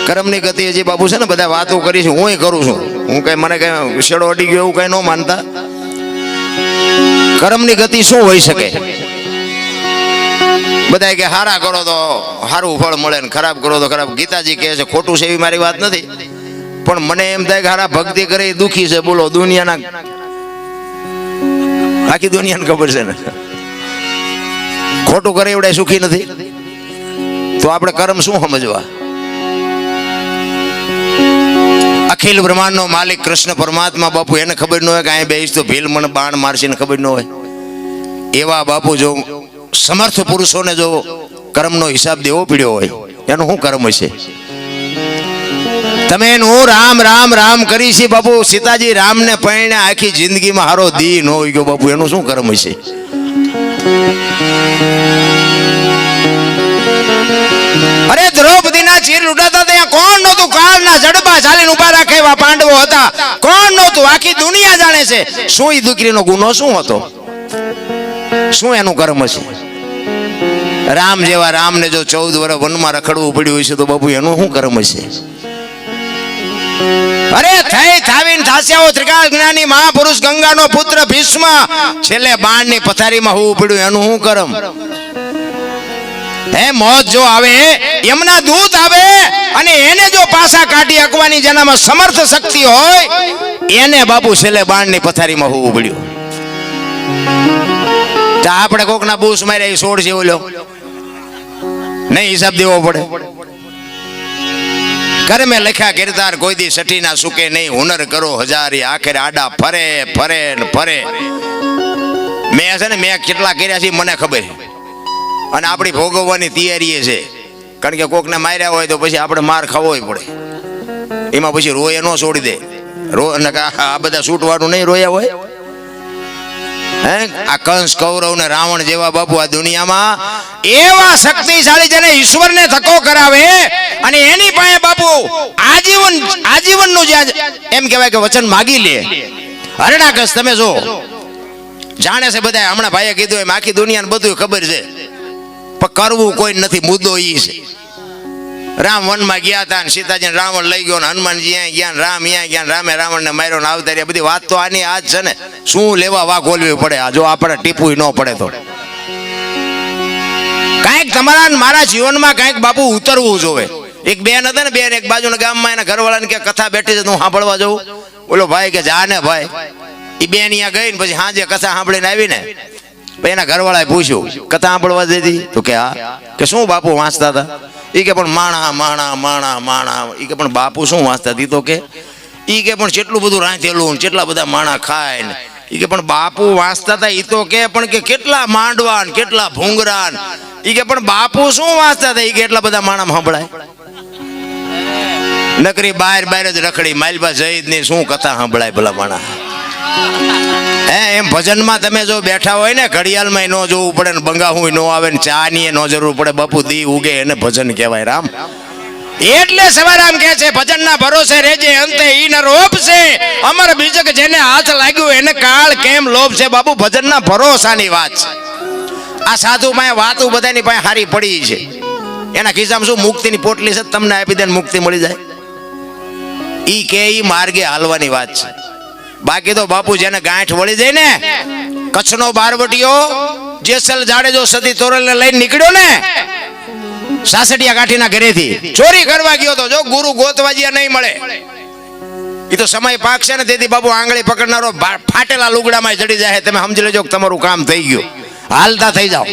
કર્મની ગતિ હજી બાપુ છે ને બધા વાતો કરી છે, હું કરું છું, હું કઈ મને કઈ શેડો અડી ગયો એવું કઈ ન માનતા. કર્મની ગતિ શું હોઈ શકે? બધા કે હારા કરો તો સારું ફળ મળે ને ખરાબ કરો તો ખરાબ. ગીતાજી કહે છે, ખોટું છે એવી મારી વાત નથી, પણ મને એમ થાય કે હારા ભક્તિ કરે એ દુખી છે. બોલો, દુનિયાના આખી દુનિયાને ખબર છે ને, ખોટું કરે એવડે સુખી નથી. તો આપણે કર્મ શું સમજવા? અખિલ બ્રહ્માંડ નો માલિક કૃષ્ણ પરમાત્મા બાપુ એને ખબર ન હોય કે અહીં બેસ તો ભીલ મને બાણ મારશે ને ખબર ન હોય. એવા બાપુ જો સમર્થ પુરુષોને જો કર્મનો હિસાબ દેવો પડ્યો હોય, એનું શું કર્મ હશે? તમે હું રામ રામ રામ કરી છે બાપુ. સીતાજી રામને પરણે આખી જિંદગીમાં હારો દી ન હોય ગયો બાપુ, એનું શું કર્મ હશે? અરે દ્રૌપદીના ચીર લૂંટાતા ત્યાં કોણ નહોતું? કાળના જડબા ચાલીને ઉભા રાખે એવા પાંડવો હતા. કોણ નહોતું? આખી દુનિયા જાણે છે. શું એ દીકરીનો ગુનો શું હતો? શું એનું કર્મ છે? રામ જેવા રામને જો 14 વર્ષ વનમાં રખડવું પડ્યું હશે તો બાપુ એનું શું કર્મ છે? અરે થઈ થાવીને થાસ્યાઓ ત્રિકાળ જ્ઞાની મહાપુરુષ ગંગાનો પુત્ર ભીષ્મ છેલ્લે બાણની પથારીમાં હોવું પડ્યું, એનું શું કર્મ? હે મોત જો આવે, એમના દૂત આવે અને એને જો પાસા કાઢી અકવાની જેનામાં સમર્થ શક્તિ હોય, એને બાપુ છેલ્લે બાણની પથારીમાં હોવું પડ્યું. આપણે કોકના બૂસ માર્યા સોળ છે ઓલો નહીં, હિસાબ દેવો પડે. કર્મે લખ્યા કિરદાર કોઈ દી સઠી ના સુકે નહીં. હુનર કરો હજારી આખરે આડા ફરે ફરે ને ફરે. મેં છે ને મેં કેટલા કર્યા છે મને ખબર, અને આપણી ભોગવવાની તૈયારી છે. કારણ કે કોકને માર્યા હોય તો પછી આપણે માર ખાવો પડે. એમાં પછી રોય ન છોડી દે. આ બધા છૂટવાનું નહીં રોયા હોય. હે આ કંસ કૌરવ ને રાવણ જેવા બાપુ આ દુનિયામાં એવા શક્તિશાળી જેને ઈશ્વરને ધક્કો કરાવે અને એની પાસે બાપુ આજીવનનું જે એમ કહેવાય કે વચન માગી લે. હરણાકશ તમે જો જાણે છે બધા. હમણાં ભાઈએ કીધું એમ આખી દુનિયાને બધું ખબર છે, પણ કરવું કોઈ નથી. મુદ્દો ઈ છે. રામ વનમાં ગયા હતા, સીતાજી રાવણ લઈ ગયો, હનુમાનજી અહીંયા ગયા, રામ અહીંયા ગયા, રામે રાવણને માર્યો ને આવતા રહ્યા. બધી વાત તો આની આ જ છે ને. શું લેવા વાઘ ઓલવી પડે? જો આપણે ટીપું ન પડે તો કાંઈક તમારા મારા જીવનમાં કાંઈક બાપુ ઉતરવું જોવે. એક બેન હતા ને, બેન એક બાજુના ગામમાં એના ઘરવાળાને કે કથા બેઠી છે, હું સાંભળવા જઉં. બોલો ભાઈ કે જા ને ભાઈ. એ બેન અહીંયા ગઈ ને પછી હાજે કથા સાંભળીને આવી ને, એના ઘરવાળાએ પૂછ્યું કથા સાંભળવા દીધી? તો કે હા. કે શું બાપુ વાંચતા હતા? એ કે પણ માણા માણા માણા માણા. એ કે પણ બાપુ શું વાંચતા હતી? તો કે ઈ કે પણ કેટલું બધું રાંધેલું, કેટલા બધા માણા ખાય ને. ઈ કે પણ બાપુ વાંચતા હતા? ઈ તો કે પણ કે કેટલા માંડવા ને કેટલા ભૂંગરા. ઈ કે પણ બાપુ શું વાંચતા હતા? ઈ કે એટલા બધા માણા સાંભળાય? નકરી બહાર બહાર જ રખડી માલબા જઈદ ની શું કથા સાંભળાય ભલા માણા? એમ ભજનમાં તમે જો બેઠા હોય ને, ઘડિયાળમાં ન જોવું પડે ને, બંગાહું ન આવે ને, ચા ની ન જરૂર પડે. બાપુ દી ઉગે એને ભજન કહેવાય. રામ એટલે સવારામ કહે છે, ભજનના ભરોસે રેજે અંતે ઈ ન રોપ છે અમર બીજક જેને હાથ લાગ્યું એને કાળ કેમ લોભ છે. બાપુ ભજનના ભરોસાની વાત છે. આ સાધુ પાસે વાતો બધાની પાસે હારી પડી છે. એના ખિસ્સામાં શું મુક્તિની પોટલી છે, તમને આપી દે મુક્તિ મળી જાય. ઈ કે ઈ માર્ગે હાલવાની વાત છે. બાકી તો બાપુ જેને ગાંઠ વળી જાય ને, કચ્છનો બારવટીયો જેસલ જાડેજો સતી તોરલ ને લઈને નીકળ્યો ને સાસડિયા કાઠીના ઘરેથી, ચોરી કરવા ગયો તો જો ગુરુ ગોતવાજીયા નહીં મળે. એ તો સમય પાકશે ને તેથી બાપુ આંગળી પકડનારો ફાટેલા લુગડામાં ચડી જાય. તમે સમજી લેજો કે તમારું કામ થઈ ગયું, હાલતા થઈ જાઓ.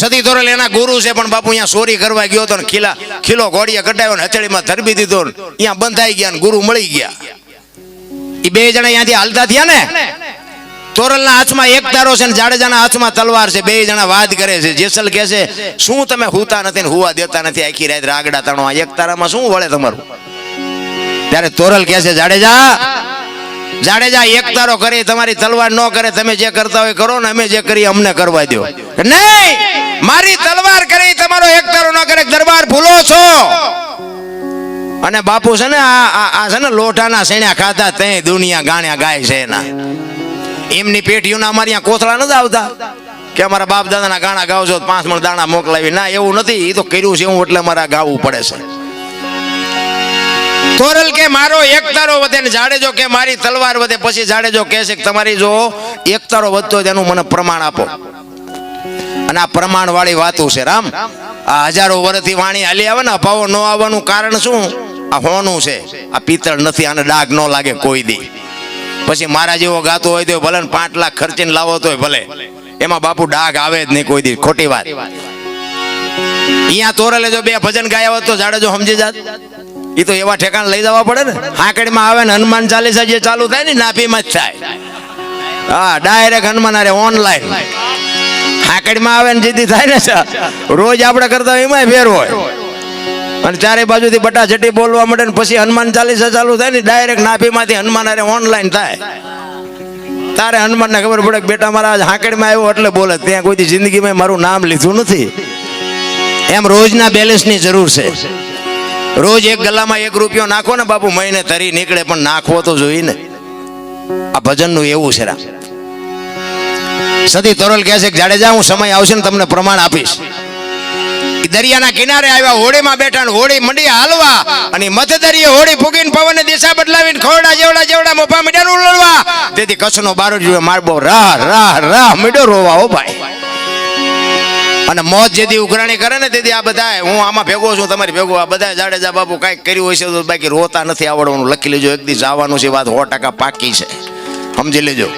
સતી તોરલ એના ગુરુ છે, પણ બાપુ અહીંયા ચોરી કરવા ગયો તો ખીલો ઘોડીએ કટાયો ને હથેળીમાં ધરબી દીધો ને અહીંયા બંધાઈ ગયા ને ગુરુ મળી ગયા. એ બે જણા અહીંયાથી હાલતા થયા ને, તોરલના હાથમાં એક તારો છે ને જાડેજાના હાથમાં તલવાર છે. બે જણા વાદ કરે છે. જેસલ કહે છે શું તમે હુતા નથી ને હુવા દેતા નથી, આખી રાત રાગડા તાણો, આ એક તારામાં શું વળે તમારું? ત્યારે તોરલ કહે છે જાડેજા એક તારો કરે, તમારી તલવાર ન કરે. તમે જે કરતા હોય કરો ને, અમે જે કરીએ અમને કરવા દો. નહીં, મારી તલવાર કરે તમારો એક તારો ન કરે. દરબાર ભૂલો છો. અને બાપુ છે ને આ છે ને લોટાના સેણ્યા ખાતા તે દુનિયા ગાણ્યા ગાય છે એના. એમની પેઢીઓના અમારી કોથળા નથી આવતા. કે અમારા બાપ દાદાના ગાણા ગાવ છો 5 મણ દાણા મોકલાવી, ના એવું નથી. એ તો કર્યું છે હું એટલે મારા ગાવું પડે છે. તોરલ કે મારો એકતારો વધે ને જાડેજો કે મારી તલવાર વધે. પછી જાડેજો કહે છે કે તમારી જો એકતારો વધતો હોય તેનું મને પ્રમાણ આપો. અને આ પ્રમાણ વાળી વાતો છે રામ. આ હજારો વર્ષથી વાણી હાલી આવે ને, અભાવો ન આવવાનું કારણ શું? આ હોનું છે, આ પિત્તળ નથી, આને ડાઘ ન લાગે કોઈ દી. પછી મારા જેવો ગાતો હોય તો ભલે 5 લાખ ખર્ચીને લાવો તોય ભલે, એમાં બાપુ ડાઘ આવે જ નહીં કોઈ દી. ખોટી વાત. અહીંયા તોરલે જો 2 ભજન ગાયા હોત તો જાડેજો સમજી જાત. એ તો એવા ઠેકાણ લઈ જવા પડે ને. હાકડીમાં આવે ને હનુમાન ચાલીસા જે ચાલુ થાય ને નાભીમાં જ થાય. હા, ડાયરેક્ટ હનુમાન અરે ઓનલાઈન હાકડીમાં આવે ને જીતી થાય ને. રોજ આપણે કરતા એમાં ફેર હોય. અને ચારે બાજુથી બટા છટી બોલવા મળે ને પછી હનુમાન ચાલીસા ચાલુ થાય ને ડાયરેક્ટ નાભીમાંથી હનુમાન અરે ઓનલાઈન થાય. તારે હનુમાનને ખબર પડે કે બેટા મારા હાકડીમાં આવ્યો એટલે બોલે. ત્યાં કોઈ જિંદગીમાં મારું નામ લીધું નથી. એમ રોજના બેલેન્સની જરૂર છે. રોજ એક ગલ્લામાં 1 રૂપિયો નાખો ને બાપુ, મહિને તરી નીકળે, પણ નાખવો તો જોઈએ ને. આ ભજનનું એવું છે. સતી તોરલ કહે છે કે જાડેજા હું સમય આવશે ને તમને પ્રમાણ આપીશ. દરિયાના કિનારે આવ્યા, હોડીમાં બેઠા ને હોડી મંડી હાલવા, અને મધ દરિયે હોડી ફૂગીને પવનની દિશા બદલાવીને ખોડા જેવડા મોભા મીડિયા ઉલળવા. તેથી કચ્છનો બારો જોયો મારબો રાહ રાહ રાહ મીડો રોવા. હો ભાઈ. અને મોત જેથી ઉઘરાણી કરે ને તેથી આ બધા, હું આમાં ભેગો છું તમારી ભેગો, આ બધા જાડેજા બાપુ કાંઈક કર્યું હોય છે તો બાકી રોતા નથી આવડવાનું. લખી લેજો, એક દી જવાનું છે. વાત 100% પાકી છે, સમજી લેજો.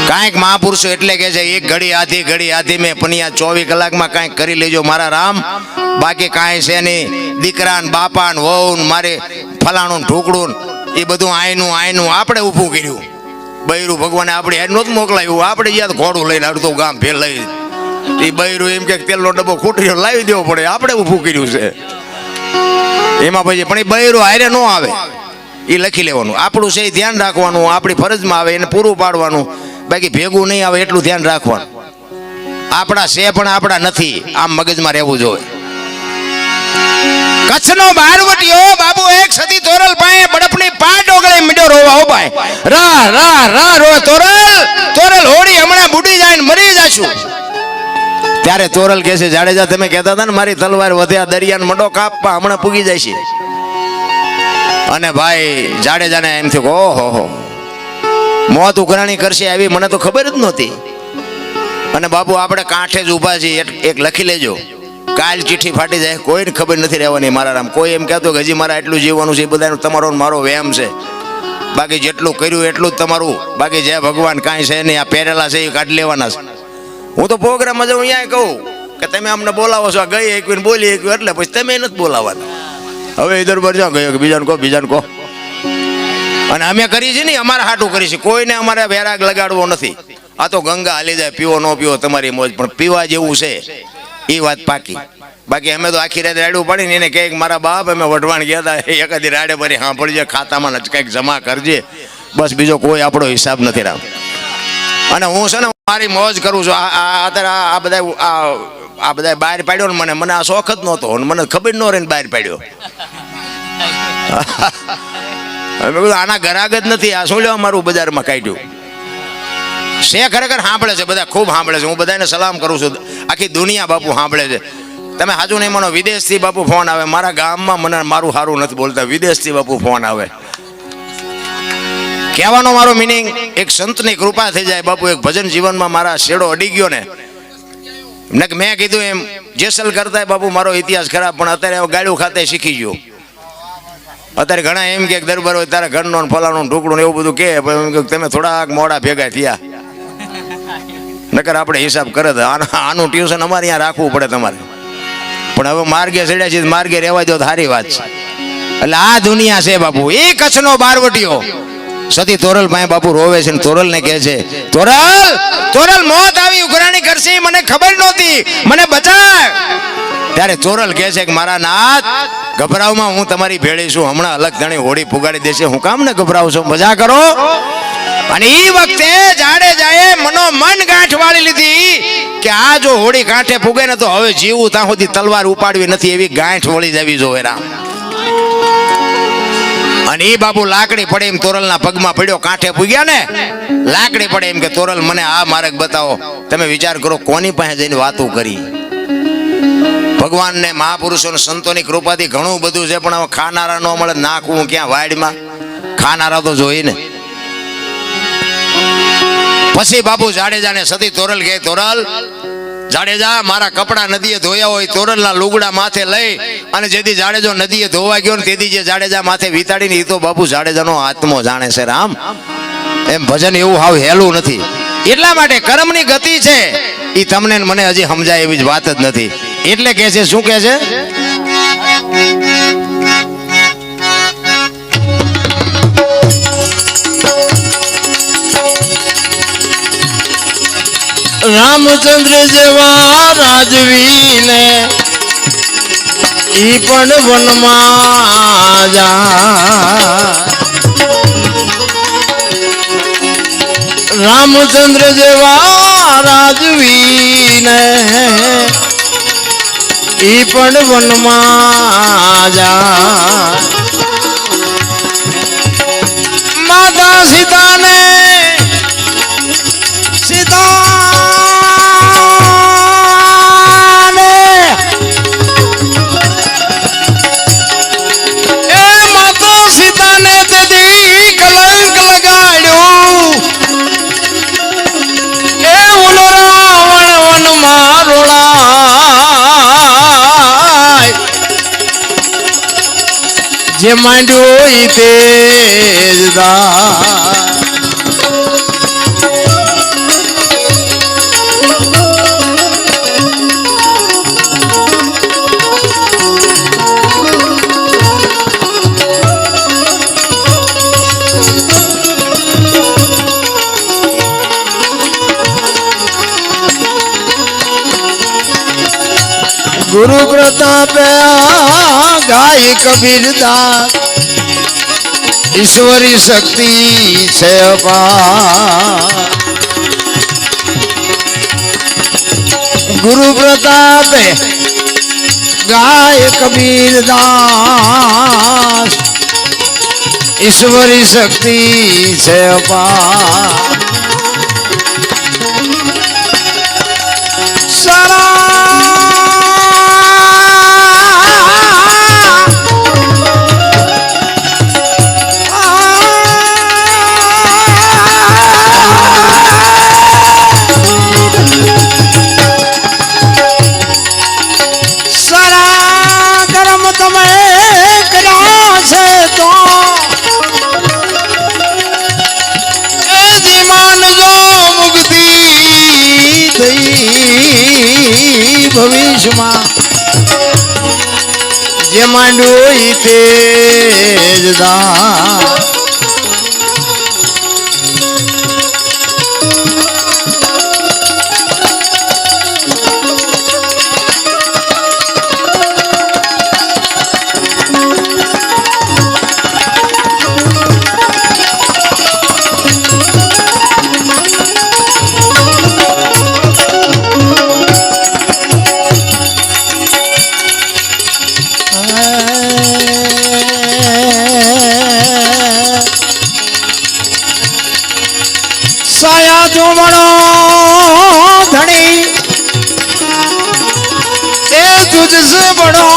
કાંઈક મહાપુરુષો એટલે કે છે એક ઘડી આધી મેં પનિયા 24 કલાકમાં કાંઈક કરી લેજો મારા રામ. બાકી કાંઈ છે નહીં. દીકરા ને બાપા ને વહુ ને મારે ફલાણું ઢોકળું એ બધું આયનું આપણે ઊભું કર્યું. બૈરું ભગવાને આપણે હેડ નહોતું મોકલાયું. આપણે યાદ ઘોડું લઈને અડધું ગામ ફેર લઈ. એ બૈરું એમ કે તેલનો ડબ્બો ખૂટરીઓ લાવી દેવો પડે, આપણે ઊભું કર્યું છે એમાં. પછી પણ એ બૈરું હારે ન આવે એ લખી લેવાનું. આપણું છે એ ધ્યાન રાખવાનું, આપણી ફરજમાં આવે એને પૂરું પાડવાનું. બાકી ભેગું નહીં આવે એટલું ધ્યાન રાખવાનું. આપણા છે પણ આપણા નથી, આમ મગજમાં રહેવું જોઈએ. કચ્છનો બારવટીયો બાબુ એક સતી તોરલ પાસે બડપની પાટ ઓગળે મીડો રોવા. હો ભાઈ. રાહ રાહ રાહ રો તોરલ હોડી હમણાં બુડી જાય ને મરી જાશું. ત્યારે તોરલ કહે છે જાડેજા તમે કહેતા હતા ને મારી તલવાર વધ્યા દરિયાને મંડો કાપવા, હમણાં પૂગી જાય છે. અને ભાઈ જાડેજાને એમ થયું કે ઓહો મોત ઉઘરાણી કરશે આવી મને તો ખબર જ નહોતી. અને બાપુ આપણે કાંઠે જ ઊભા છીએ. એક લખી લેજો, કાલ ચીઠી ફાટી જાય કોઈને ખબર નથી રહેવાની મારા રામ. કોઈ એમ કહેતો કે હજી મારા એટલું જીવવાનું છે, એ બધાનો તમારો મારો વેમ છે. બાકી જેટલું કર્યું એટલું જ તમારું. બાકી જે ભગવાન કાંઈ છે નહીં, આ પહેરેલા છે એ કાઢી લેવાના છે. હું તો પ્રોગ્રામમાં જાઉં અહીંયા કહું કે તમે અમને બોલાવો છો, ગઈ એકવીને બોલી એકવી એટલે પછી તમે નથી બોલાવવાના. હવે ઇધર પર જાઓ ગયો કે બીજાને કહો. અને અમે કરી છે ને અમારા હાટું કરી છે, કોઈને અમારે વેરાગ લગાડવો નથી. આ તો ગંગા હાલી જાય, પીવો ન પીવો તમારી મોજ, પણ પીવા જેવું છે એ વાત પાકી. બાકી અમે તો આખી રાત રાડું પડીને એને કહે મારા બાપ અમે વઢવાણ ગયા હતા, એકાદી રાડે ભરી સાંભળજે, ખાતામાં જ કંઈક જમા કરજે, બસ બીજો કોઈ આપણો હિસાબ નથી રામ. અને હું છે ને મારી મોજ કરું છું. અત્યારે આ બધા બહાર પાડ્યો ને મને આ શોખ જ નહોતો, મને ખબર ન રહે ને બહાર પાડ્યો. મેં કીધું આના ગરાગ જ નથી, આ શું લેવા મારું બજારમાં કાઢ્યું છે. ખરેખર સાંભળે છે બધા, ખૂબ સાંભળે છે. હું બધાને સલામ કરું છું. આખી દુનિયા બાપુ સાંભળે છે. તમે સાચું નહીં માનો, વિદેશથી બાપુ ફોન આવે. મારા ગામમાં મને મારું સારું નથી બોલતા, વિદેશથી બાપુ ફોન આવે. કહેવાનો મારો મિનિંગ એક સંતની કૃપા થઈ જાય બાપુ. એક ભજન જીવનમાં મારા શેડો અડી ગયો ને, મેં કીધું એમ જેસલ કરતા બાપુ મારો ઇતિહાસ ખરાબ, પણ અત્યારે ગાડું ખાતે શીખી ગયો. અત્યારે ઘણા એમ કે દરબાર હોય તારા ઘરનો ફલાણું ઢોકળું એવું બધું કે તમે થોડાક મોડા ભેગા થયા, નકર આપણે હિસાબ કરે. આનું ટ્યુશન અમારે અહીંયા રાખવું પડે તમારે. પણ હવે માર્ગે ચડ્યા છે, માર્ગે રહેવા દો તો સારી વાત છે. એટલે આ દુનિયા છે બાપુ. એ કચ્છનો બારવટીયો સતી તોરલ પાસે બાપુ રોવે છે. તોરલ ને કહે છે તોરલ મોત આવી ઉઘરાણી કરશે મને ખબર નહોતી, મને બચાવ. ત્યારે તોરલ કહે છે કે મારા નાથ ગભરાવમાં હું તમારી ભેળી છું, હમણાં અલગ ધણી હોડી પુગાડી દેશે, હું કામ ને ગભરાવશો, મજા કરો. અને એ વખતે જાડેજાએ મન ગાંઠ વાળી લીધી કે આ જો હોડી કાંઠે પુગે ને તો હવે જીવું ત્યાં સુધી તલવાર ઉપાડવી નથી, એવી ગાંઠ વળી જવી જોઈએ રામ. અને એ બાપુ લાકડી પડે એમ તોરલના પગમાં પડ્યો, કાંઠે પૂગ્યા ને, લાકડી પડે એમ કે તોરલ મને આ માર્ગ બતાવો. તમે વિચાર કરો કોની પાસે જઈને વાતો કરી. ભગવાન ને મહાપુરુષો સંતોની કૃપાથી ઘણું બધું છે, પણ હવે ખાનારા નો મળે, નાખવું ક્યાં વાડમાં, ખાનારા તો જોઈ ને. પછી બાપુ જાડેજાને સતી તોરલ કહે, તોરલ જાડેજા મારા કપડા નદીએ ધોયા હોય તોરલના લુગડા માથે લઈ, અને જેથી જાડેજો નદીએ ધોવા ગયો ને તેથી જે જાડેજા માથે વિતાડીને એ તો બાપુ જાડેજાનો આત્મો જાણે છે. રામ એમ ભજન એવું હાવ હેલું નથી. એટલા માટે કર્મની ગતિ છે એ તમને મને હજી સમજાય એવી જ વાત જ નથી. એટલે કે છે, શું કે છે? રામચંદ્ર જેવા રાજવીને ઈ પણ વનમાં જા. રામચંદ્ર જેવા રાજવીને ઈ પણ વનમાં જા. માતા સીતાને જે માંડ્યો ઈ તેજદાર. गुरु प्रताप गाय कबीरदास ईश्वरी शक्ति से अपार. गुरु प्रताप गाय कबीरदास ईश्वरी शक्ति से अपार. ભવિષ્યમાં જે માંડ્યું ઈ તેજદાર. साया जो बड़ो धनी ए तुझसे बड़ो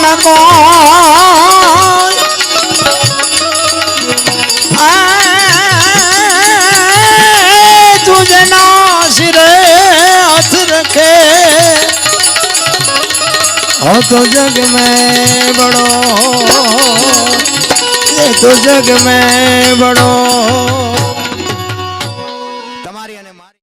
न कोई. तुझे ना सिरे हाथ रखे हो तो जग में बड़ो, ये तो जग में बड़ो.